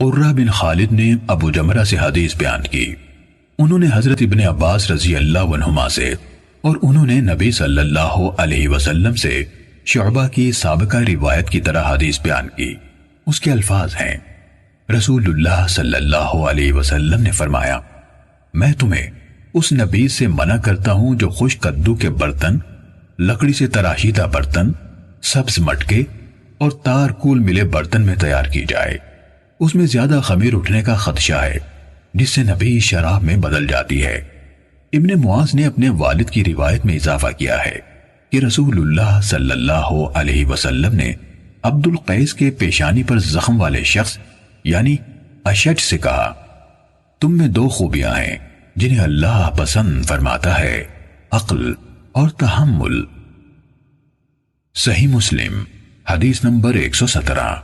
قرہ بن خالد نے ابو جمرہ سے حدیث بیان کی، انہوں نے حضرت ابن عباس رضی اللہ عنہما سے اور انہوں نے نبی صلی اللہ علیہ وسلم سے شعبہ کی سابقہ روایت کی طرح حدیث بیان کی۔ اس کے الفاظ ہیں، رسول اللہ صلی اللہ علیہ وسلم نے فرمایا، میں تمہیں اس نبیذ سے منع کرتا ہوں جو خشک کدو کے برتن، لکڑی سے تراشیدہ برتن، سبز مٹکے اور تار کول ملے برتن میں تیار کی جائے۔ اس میں زیادہ خمیر اٹھنے کا خدشہ ہے جس سے نبیذ شراب میں بدل جاتی ہے۔ ابن معاذ نے اپنے والد کی روایت میں اضافہ کیا ہے کہ رسول اللہ صلی اللہ علیہ وسلم نے عبد القیس کے پیشانی پر زخم والے شخص یعنی اشج سے کہا، تم میں دو خوبیاں ہیں جنہیں اللہ پسند فرماتا ہے، عقل اور تحمل۔ صحیح مسلم حدیث نمبر 117۔